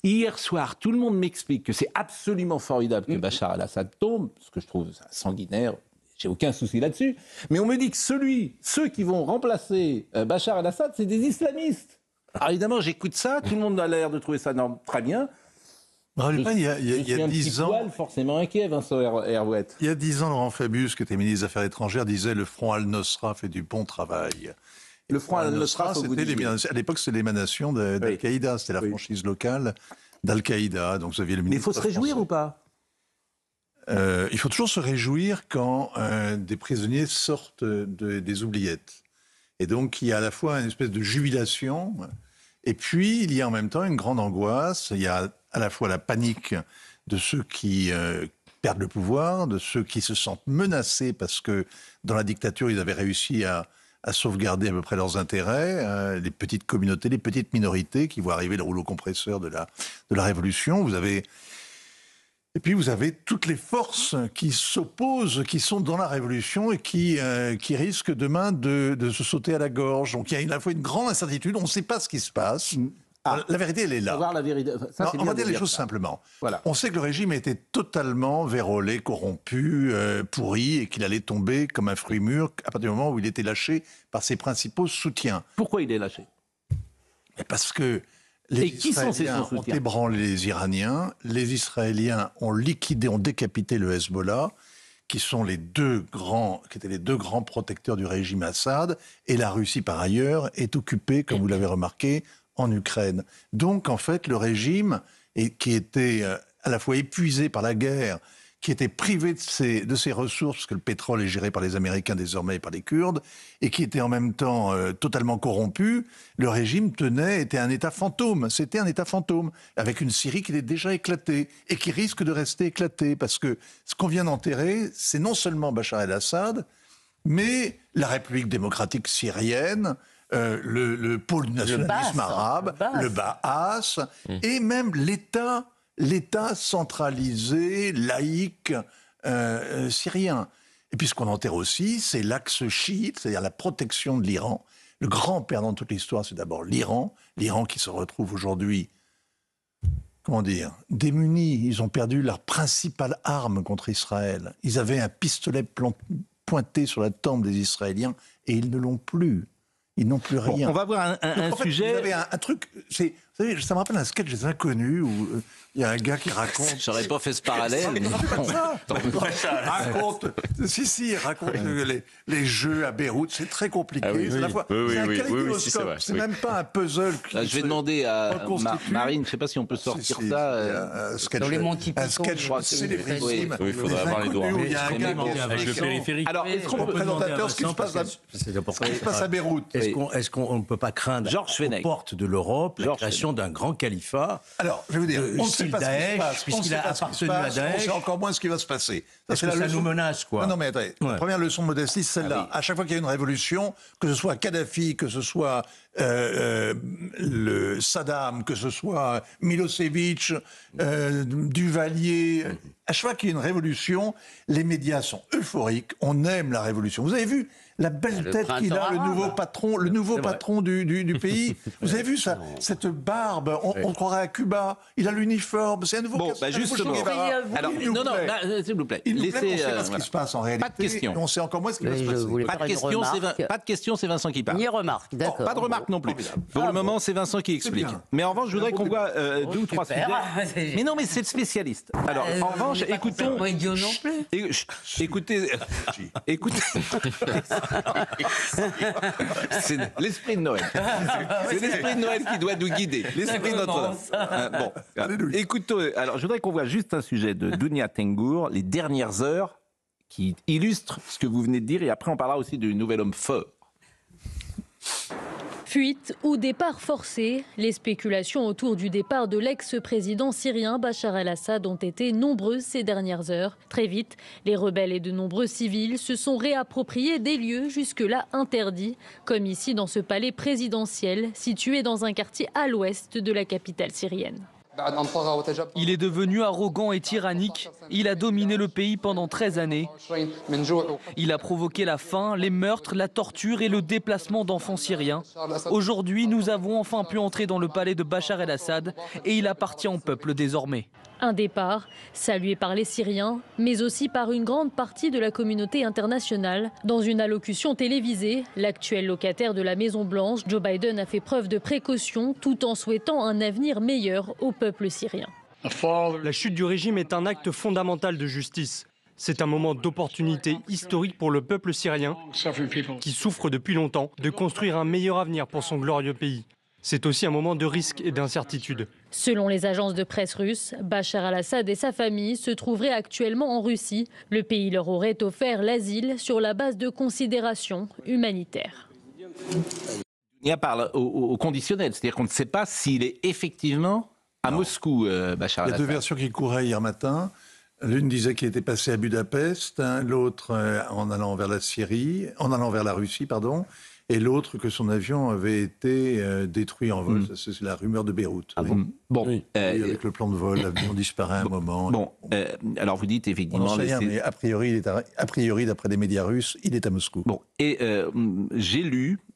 Hier soir, tout le monde m'explique que c'est absolument formidable que Bachar el-Assad tombe, ce que je trouve sanguinaire, j'ai aucun souci là-dessus. Mais on me dit que ceux qui vont remplacer Bachar el-Assad, c'est des islamistes. Alors évidemment, j'écoute ça, tout le monde a l'air de trouver ça très bien. Il y a 10 ans, poil forcément inquiet, Vincent Herouet. Il y a 10 ans, Laurent Fabius, qui était ministre des Affaires étrangères, disait le Front Al-Nosra fait du bon travail. Le Front Al-Nosra, à l'époque, c'était l'émanation d'Al-Qaïda, c'était la franchise locale d'Al-Qaïda. Donc, vous aviez le Mais il faut se réjouir ou pas? Il faut toujours se réjouir quand des prisonniers sortent des oubliettes. Et donc, il y a à la fois une espèce de jubilation, et puis il y a en même temps une grande angoisse. Il y a à la fois la panique de ceux qui perdent le pouvoir, de ceux qui se sentent menacés parce que dans la dictature, ils avaient réussi à sauvegarder à peu près leurs intérêts, les petites communautés, les petites minorités qui voient arriver le rouleau compresseur de la révolution. Et puis vous avez toutes les forces qui s'opposent, qui sont dans la révolution et qui risquent demain de se sauter à la gorge. Donc il y a à la fois une grande incertitude, on ne sait pas ce qui se passe. La vérité, elle est là. Voir la vérité. Ça, on va dire les choses simplement. Voilà. On sait que le régime était totalement vérolé, corrompu, pourri, et qu'il allait tomber comme un fruit mûr à partir du moment où il était lâché par ses principaux soutiens. Pourquoi il est lâché? Parce que les Israéliens ont ébranlé les Iraniens, les Israéliens ont liquidé, ont décapité le Hezbollah, qui étaient les deux grands protecteurs du régime Assad, et la Russie, par ailleurs, est occupée, comme vous l'avez remarqué, en Ukraine. Donc, en fait, le régime, qui était à la fois épuisé par la guerre, qui était privé de ses ressources, parce que le pétrole est géré par les Américains désormais et par les Kurdes, et qui était en même temps totalement corrompu, le régime était un État fantôme. C'était un État fantôme, avec une Syrie qui était déjà éclatée, et qui risque de rester éclatée, parce que ce qu'on vient d'enterrer, c'est non seulement Bachar el-Assad, mais la République démocratique syrienne, le pôle du nationalisme arabe, le Baas, et même l'État centralisé, laïque, syrien. Et puis ce qu'on enterre aussi, c'est l'axe chiite, c'est-à-dire la protection de l'Iran. Le grand perdant de toute l'histoire, c'est d'abord l'Iran. L'Iran qui se retrouve aujourd'hui, démunis. Ils ont perdu leur principale arme contre Israël. Ils avaient un pistolet pointé sur la tempe des Israéliens et ils ne l'ont plus. Ils n'ont plus rien. Bon, on va voir un sujet... Vous avez un truc... Vous savez, ça me rappelle un sketch des Inconnus où il y a un gars qui raconte... J'aurais pas fait ce parallèle. Il raconte les jeux à Beyrouth. C'est très compliqué. C'est un kaléidoscope. C'est même pas un puzzle. Là, je vais demander à Marine, je ne sais pas si on peut sortir ça. Dans les Monty Python. Un sketch célébrissime. Oui, il faudrait avoir les droits. Il y a un gars avec le périphérique. Alors, est-ce qu'on au peut... présentateur ce qui se passe à Beyrouth. Est-ce qu'on ne peut pas craindre aux portes de l'Europe la création d'un grand califat? Alors, je vais vous dire, on ne sait pas ce qui se passe. Puisqu'il a appartenu à Daesh. On sait encore moins ce qui va se passer. Est-ce que ça nous menace, quoi? Non, mais attendez. La première leçon de modestie, c'est celle-là. À chaque fois qu'il y a une révolution, que ce soit Kadhafi, que ce soit le Saddam, que ce soit Milosevic, Duvalier, à chaque fois qu'il y a une révolution, les médias sont euphoriques. On aime la révolution. Vous avez vu la belle tête qu'il a, le nouveau patron du pays. Vous avez vu ça, cette barbe, on croirait à Cuba. Il a l'uniforme, c'est un nouveau. Bon, justement. Alors, non, s'il vous plaît. Il nous plaît, on sait pas ce qui se passe en réalité. Pas de question. On sait encore moins ce qui va se passer. Pas de question, c'est Vincent qui parle. Ni remarque, d'accord. Pas de remarque non plus. Pour le moment, c'est Vincent qui explique. Mais en revanche, je voudrais qu'on voit 2 ou 3 sujets. Mais non, mais c'est le spécialiste. Alors, en revanche, écoutons. Pas idiot non plus. Écoutez. C'est l'esprit de Noël. C'est l'esprit de Noël qui doit nous guider. L'esprit de Notre-Dame. Bon, écoutons. Alors, je voudrais qu'on voit juste un sujet de Dounia Tengour, les dernières heures, qui illustre ce que vous venez de dire, et après on parlera aussi du nouvel homme fort. Fuite ou départ forcé, les spéculations autour du départ de l'ex-président syrien Bachar el-Assad ont été nombreuses ces dernières heures. Très vite, les rebelles et de nombreux civils se sont réappropriés des lieux jusque-là interdits, comme ici dans ce palais présidentiel situé dans un quartier à l'ouest de la capitale syrienne. Il est devenu arrogant et tyrannique. Il a dominé le pays pendant 13 années. Il a provoqué la faim, les meurtres, la torture et le déplacement d'enfants syriens. Aujourd'hui, nous avons enfin pu entrer dans le palais de Bachar el-Assad et il appartient au peuple désormais. Un départ salué par les Syriens, mais aussi par une grande partie de la communauté internationale. Dans une allocution télévisée, l'actuel locataire de la Maison-Blanche, Joe Biden, a fait preuve de précaution tout en souhaitant un avenir meilleur au peuple syrien. La chute du régime est un acte fondamental de justice. C'est un moment d'opportunité historique pour le peuple syrien, qui souffre depuis longtemps, de construire un meilleur avenir pour son glorieux pays. C'est aussi un moment de risque et d'incertitude. Selon les agences de presse russes, Bachar al-Assad et sa famille se trouveraient actuellement en Russie. Le pays leur aurait offert l'asile sur la base de considérations humanitaires. Il parle au conditionnel, c'est-à-dire qu'on ne sait pas s'il est effectivement à Moscou, Bachar al-Assad. Il y a deux versions qui couraient hier matin. L'une disait qu'il était passé à Budapest, l'autre en allant vers la Syrie, en allant vers la Russie, pardon. Et l'autre que son avion avait été détruit en vol. C'est la rumeur de Beyrouth. Ah bon, bon oui. Avec le plan de vol, l'avion disparaît un moment. Bon, alors vous dites effectivement... On n'en sait rien, mais a priori, d'après les médias russes, il est à Moscou. Bon, et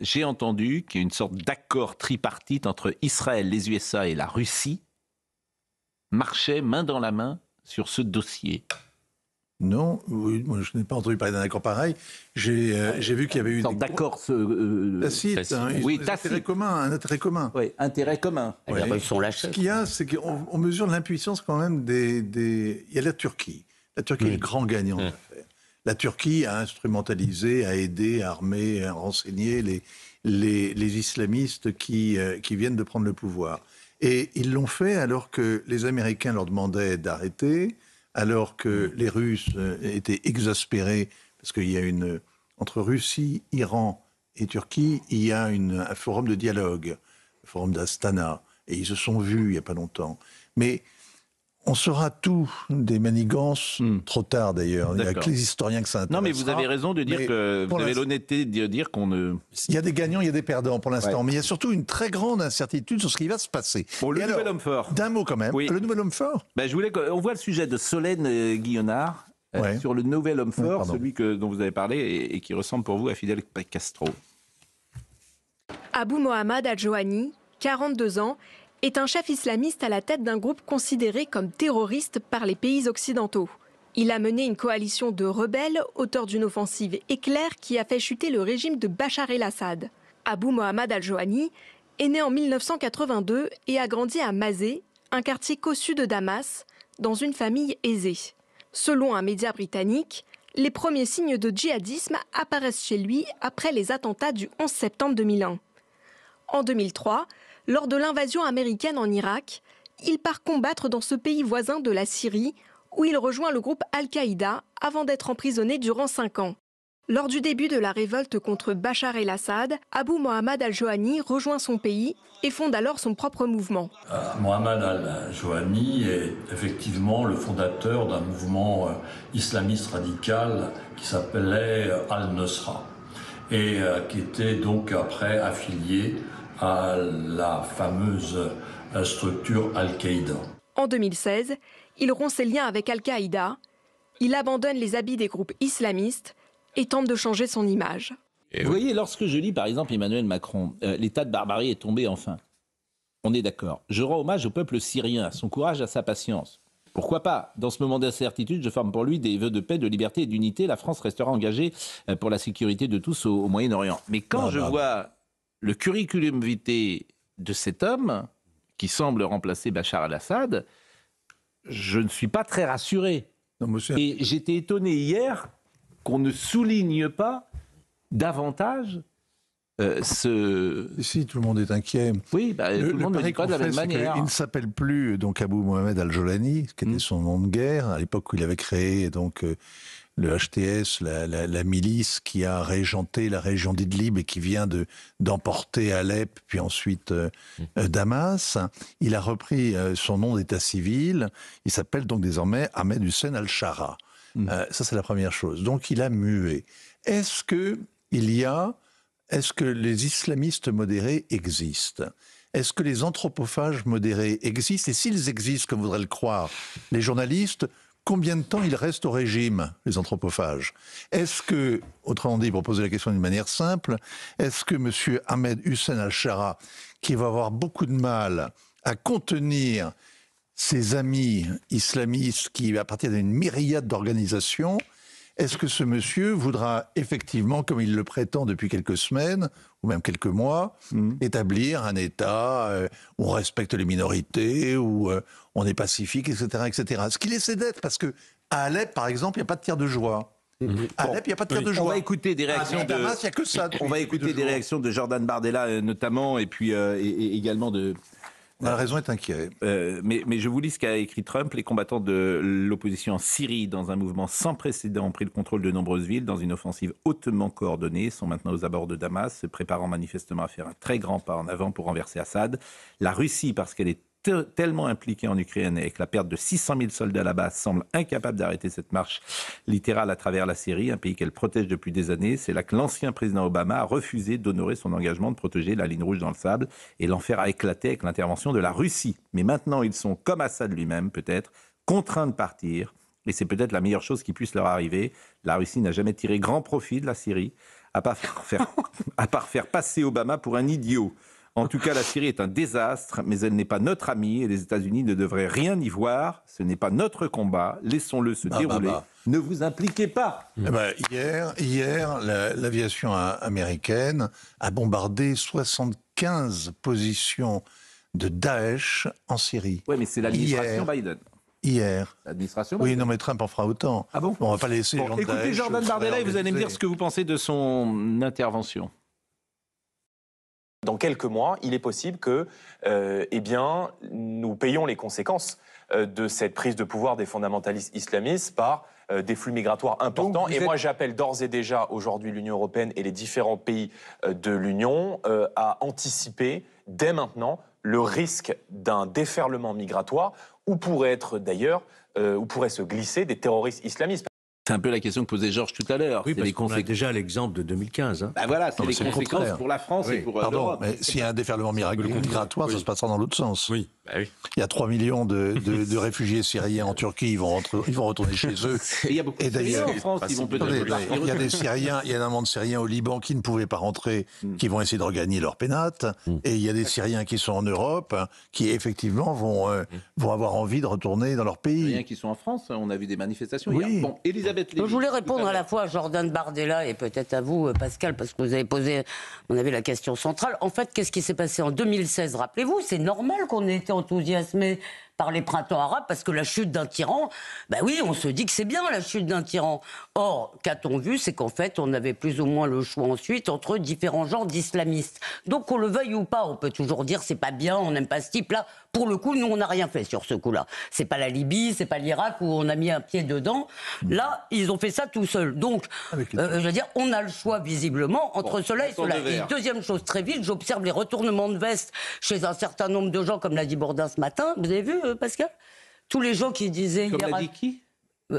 j'ai entendu qu'il y a une sorte d'accord tripartite entre Israël, les USA et la Russie marchait main dans la main sur ce dossier. Non, oui, moi je n'ai pas entendu parler d'un accord pareil. J'ai vu qu'il y avait eu des accords tacite, oui, un intérêt commun. Oui, intérêt commun. Ouais. Ils sont lâchés. Ce qu'il y a, c'est qu'on mesure l'impuissance quand même Il y a la Turquie. La Turquie est le grand gagnant de l'affaire. La Turquie a instrumentalisé, a aidé, a armé, a renseigné les islamistes qui viennent de prendre le pouvoir. Et ils l'ont fait alors que les Américains leur demandaient d'arrêter, alors que les Russes étaient exaspérés, parce qu'il y a entre Russie, Iran et Turquie, il y a un forum de dialogue, le forum d'Astana, et ils se sont vus il n'y a pas longtemps. Mais on saura tout des manigances, trop tard d'ailleurs. Il n'y a que les historiens que ça intéresse. Non, mais vous avez raison de dire que vous avez l'honnêteté de dire qu'on ne... Il y a des gagnants, il y a des perdants pour l'instant, mais il y a surtout une très grande incertitude sur ce qui va se passer. Bon, le nouvel homme fort. D'un mot quand même, le nouvel homme fort. Je voulais qu'on voit le sujet de Solène Guillonnard sur le nouvel homme fort, celui dont vous avez parlé et qui ressemble pour vous à Fidel Castro. Abou Mohamed Al-Joani, 42 ans, est un chef islamiste à la tête d'un groupe considéré comme terroriste par les pays occidentaux. Il a mené une coalition de rebelles, auteur d'une offensive éclair qui a fait chuter le régime de Bachar el-Assad. Abou Mohamed Al-Joani est né en 1982 et a grandi à Mazeh, un quartier cossu de Damas, dans une famille aisée. Selon un média britannique, les premiers signes de djihadisme apparaissent chez lui après les attentats du 11 septembre 2001. En 2003, lors de l'invasion américaine en Irak, il part combattre dans ce pays voisin de la Syrie, où il rejoint le groupe Al-Qaïda avant d'être emprisonné durant 5 ans. Lors du début de la révolte contre Bachar el-Assad, Abou Mohamed Al-Joani rejoint son pays et fonde alors son propre mouvement. Mohamed Al-Joani est effectivement le fondateur d'un mouvement islamiste radical qui s'appelait Al-Nusra et qui était donc après affilié à la fameuse structure Al-Qaïda. En 2016, il rompt ses liens avec Al-Qaïda, il abandonne les habits des groupes islamistes et tente de changer son image. Vous voyez, lorsque je lis par exemple Emmanuel Macron, l'état de barbarie est tombé enfin. On est d'accord. Je rends hommage au peuple syrien, à son courage, à sa patience. Pourquoi pas? Dans ce moment d'incertitude, je forme pour lui des vœux de paix, de liberté et d'unité. La France restera engagée pour la sécurité de tous au Moyen-Orient. Mais quand je vois le curriculum vitae de cet homme, qui semble remplacer Bachar el-Assad, je ne suis pas très rassuré. Et j'étais étonné hier qu'on ne souligne pas davantage Si, tout le monde est inquiet. Oui, tout le monde ne dit pas de la même manière. Il ne s'appelle plus donc Abou Mohamed Al-Joani, qui était son nom de guerre, à l'époque où il avait créé donc le HTS, la milice qui a régenté la région d'Idlib et qui vient d'emporter Alep, puis ensuite Damas. Il a repris son nom d'état civil. Il s'appelle donc désormais Ahmed Hussein Al-Shara. Ça, c'est la première chose. Donc, il a mué. Est-ce que les islamistes modérés existent? est-ce que les anthropophages modérés existent? Et s'ils existent, comme voudraient le croire les journalistes, combien de temps ils restent au régime, les anthropophages? Est-ce que, autrement dit, pour poser la question d'une manière simple, est-ce que M. Ahmed Hussein al-Shara, qui va avoir beaucoup de mal à contenir ses amis islamistes qui appartiennent à une myriade d'organisations, est-ce que ce monsieur voudra effectivement, comme il le prétend depuis quelques semaines, ou même quelques mois, établir un État où on respecte les minorités, où on est pacifique, etc., etc. Ce qu'il essaie d'être, parce que à Alep, par exemple, il n'y a pas de tir de joie. À Alep, il n'y a pas de tir de joie. On va écouter des réactions Damas, il n'y a que ça. On va écouter des réactions de Jordan Bardella notamment, et puis et également de... La raison est inquiète. Mais je vous lis ce qu'a écrit Trump. Les combattants de l'opposition en Syrie, dans un mouvement sans précédent, ont pris le contrôle de nombreuses villes dans une offensive hautement coordonnée, sont maintenant aux abords de Damas, se préparant manifestement à faire un très grand pas en avant pour renverser Assad. La Russie, parce qu'elle est tellement impliquée en Ukraine et avec la perte de 600 000 soldats là-bas, semble incapable d'arrêter cette marche littérale à travers la Syrie, un pays qu'elle protège depuis des années. C'est là que l'ancien président Obama a refusé d'honorer son engagement de protéger la ligne rouge dans le sable, et l'enfer a éclaté avec l'intervention de la Russie. Mais maintenant, ils sont, comme Assad lui-même peut-être, contraints de partir, et c'est peut-être la meilleure chose qui puisse leur arriver. La Russie n'a jamais tiré grand profit de la Syrie, à part faire passer Obama pour un idiot. En tout cas, la Syrie est un désastre, mais elle n'est pas notre amie et les États-Unis ne devraient rien y voir. Ce n'est pas notre combat. Laissons-le se dérouler. Ne vous impliquez pas. Eh ben, hier, l'aviation américaine a bombardé 75 positions de Daesh en Syrie. Oui, mais c'est l'administration Biden. Hier. L'administration Biden. Oui, non, mais Trump en fera autant. Ah bon? On va pas laisser les gens de écoutez Daesh Jordan Bardella et vous allez me dire ce que vous pensez de son intervention. Dans quelques mois, il est possible que nous payions les conséquences de cette prise de pouvoir des fondamentalistes islamistes par des flux migratoires importants. Et moi, j'appelle d'ores et déjà aujourd'hui l'Union européenne et les différents pays de l'Union à anticiper dès maintenant le risque d'un déferlement migratoire où pourraient se glisser des terroristes islamistes. C'est un peu la question que posait Georges tout à l'heure. Oui, parce qu'on a déjà l'exemple de 2015. Hein. Bah voilà, c'est les conséquences pour la France et pour l'Europe. Mais s'il y a un déferlement migratoire, ça se passera dans l'autre sens. Oui. Bah oui. Il y a 3 millions de réfugiés syriens en Turquie, ils vont retourner chez eux. Et il y a beaucoup de Syriens en France qui vont peut-être... Il y a des Syriens, il y a énormément de Syriens au Liban qui ne pouvaient pas rentrer, qui vont essayer de regagner leur pénate. Et il y a des Syriens qui sont en Europe, qui effectivement vont avoir envie de retourner dans leur pays. Syriens qui sont en France, on a vu des manifestations hier. Bon, Elisabeth Lévy. Je voulais répondre à la fois à Jordan Bardella et peut-être à vous, Pascal, parce que vous avez posé, on avait la question centrale. En fait, qu'est-ce qui s'est passé en 2016? Rappelez-vous, c'est normal qu'on ait été enthousiasmés par les printemps arabes, parce que la chute d'un tyran, ben oui, on se dit que c'est bien la chute d'un tyran. Or, qu'a-t-on vu? C'est qu'en fait, on avait plus ou moins le choix ensuite entre différents genres d'islamistes. Donc, qu'on le veuille ou pas, on peut toujours dire c'est pas bien, on n'aime pas ce type-là. Pour le coup, nous, on n'a rien fait sur ce coup-là. C'est pas la Libye, c'est pas l'Irak où on a mis un pied dedans. Là, ils ont fait ça tout seuls. Donc, je veux dire, on a le choix visiblement entre cela et cela. Et deuxième chose, très vite, j'observe les retournements de veste chez un certain nombre de gens, comme l'a dit Bourdin ce matin. Vous avez vu, Pascal? Tous les gens qui disaient... Comme l'a dit qui?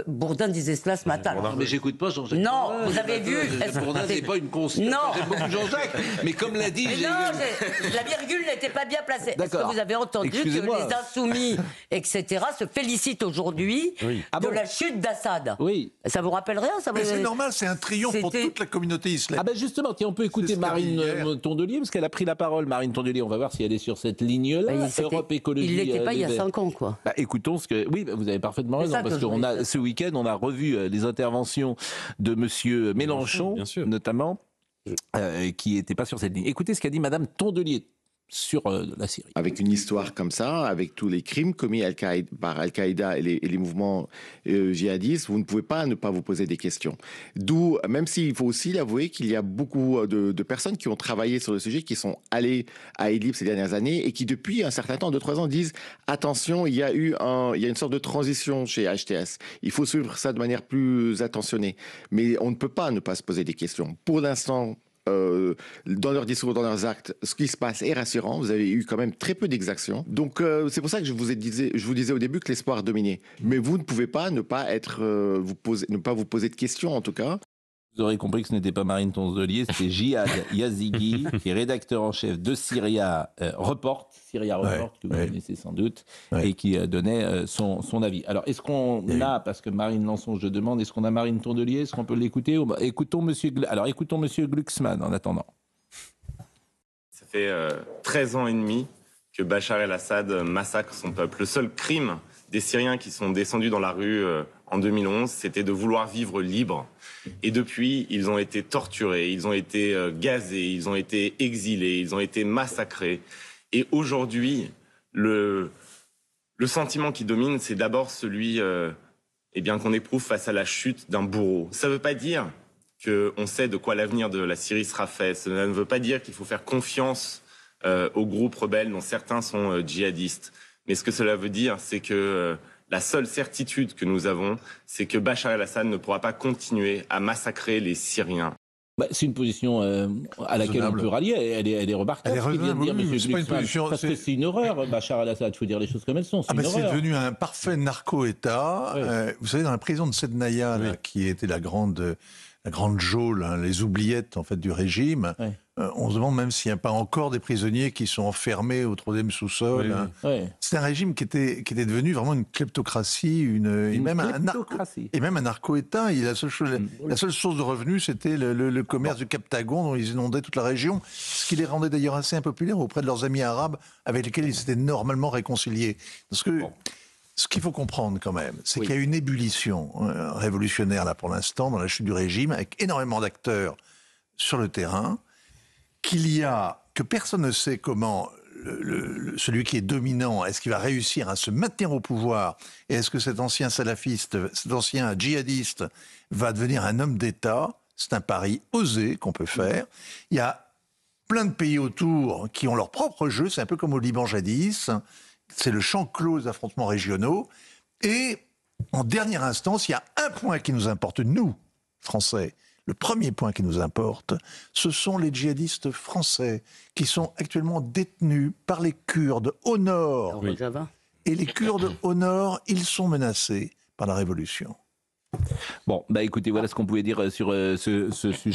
Bourdin disait cela ce matin. Mais j'écoute pas Jean-Jacques. Non, vous avez vu. Bourdin, c'est pas une consigne. Non. J'aime beaucoup Jean-Jacques, mais comme l'a dit. Mais non, la virgule n'était pas bien placée. Est-ce que vous avez entendu que les insoumis, etc., se félicitent aujourd'hui de la chute d'Assad? Oui. Ça vous rappelle rien ça? Mais c'est normal, c'est un triomphe pour toute la communauté islamique. Ah ben justement, tiens, on peut écouter Marine Tondelier, parce qu'elle a pris la parole. Marine Tondelier, on va voir si elle est sur cette ligne-là. Europe Écologie. Il n'était pas il y a 5 ans, quoi. Bah, écoutons ce que... Oui, vous avez parfaitement raison, parce que ce week-end, on a revu les interventions de M. Mélenchon, notamment, qui n'était pas sur cette ligne. Écoutez ce qu'a dit Mme Tondelier sur la Syrie. Avec une histoire comme ça, avec tous les crimes commis par Al-Qaïda et les mouvements djihadistes, vous ne pouvez pas ne pas vous poser des questions. D'où, même s'il faut aussi l'avouer qu'il y a beaucoup de personnes qui ont travaillé sur le sujet, qui sont allées à Idlib ces dernières années et qui depuis un certain temps, 2-3 ans, disent attention, il y a une sorte de transition chez HTS. Il faut suivre ça de manière plus attentionnée. Mais on ne peut pas ne pas se poser des questions. Pour l'instant, dans leurs discours, dans leurs actes, ce qui se passe est rassurant. Vous avez eu quand même très peu d'exactions. Donc c'est pour ça que je vous disais au début que l'espoir dominait. Mais vous ne pouvez pas ne pas vous poser de questions en tout cas. Vous aurez compris que ce n'était pas Marine Tonselier, c'était Jihad Yazigi, qui est rédacteur en chef de Syria Report, que vous connaissez sans doute, et qui donnait son avis. Alors, est-ce qu'on a, parce que Marine Lançon, je demande, est-ce qu'on a Marine Tonselier, est-ce qu'on peut l'écouter? Écoutons Monsieur Glucksmann en attendant. Ça fait 13 ans et demi que Bachar el-Assad massacre son peuple. Le seul crime des Syriens qui sont descendus dans la rue en 2011, c'était de vouloir vivre libre. Et depuis, ils ont été torturés, ils ont été gazés, ils ont été exilés, ils ont été massacrés. Et aujourd'hui, le sentiment qui domine, c'est d'abord celui qu'on éprouve face à la chute d'un bourreau. Ça ne veut pas dire qu'on sait de quoi l'avenir de la Syrie sera fait. Cela ne veut pas dire qu'il faut faire confiance aux groupes rebelles dont certains sont djihadistes. Mais ce que cela veut dire, c'est que la seule certitude que nous avons, c'est que Bachar el-Assad ne pourra pas continuer à massacrer les Syriens. C'est une position à laquelle on peut rallier. Elle est remarquable, ce qu'il vient de dire, M. Glucksmann. Parce que c'est une horreur, Bachar el-Assad. Il faut dire les choses comme elles sont. C'est devenu un parfait narco-État. Oui. Vous savez, dans la prison de Sednaya, qui était la grande geôle, les oubliettes en fait du régime, on se demande même s'il n'y a pas encore des prisonniers qui sont enfermés au 3e sous-sol. C'est un régime qui était devenu vraiment une kleptocratie, et même un narco-État. La seule source de revenus, c'était le commerce du Captagon, dont ils inondaient toute la région, ce qui les rendait d'ailleurs assez impopulaires auprès de leurs amis arabes avec lesquels ils s'étaient normalement réconciliés. Parce que ce qu'il faut comprendre quand même, c'est qu'il y a une ébullition révolutionnaire là pour l'instant dans la chute du régime, avec énormément d'acteurs sur le terrain, que personne ne sait comment celui qui est dominant, est-ce qu'il va réussir à se maintenir au pouvoir, et est-ce que cet ancien salafiste, cet ancien djihadiste va devenir un homme d'État. C'est un pari osé qu'on peut faire. Il y a plein de pays autour qui ont leur propre jeu, c'est un peu comme au Liban jadis. C'est le champ clos des affrontements régionaux. Et en dernière instance, il y a un point qui nous importe, nous, Français. Le premier point qui nous importe, ce sont les djihadistes français qui sont actuellement détenus par les Kurdes au nord. Et les Kurdes au nord, ils sont menacés par la révolution. Bon, écoutez, voilà ce qu'on pouvait dire sur ce sujet.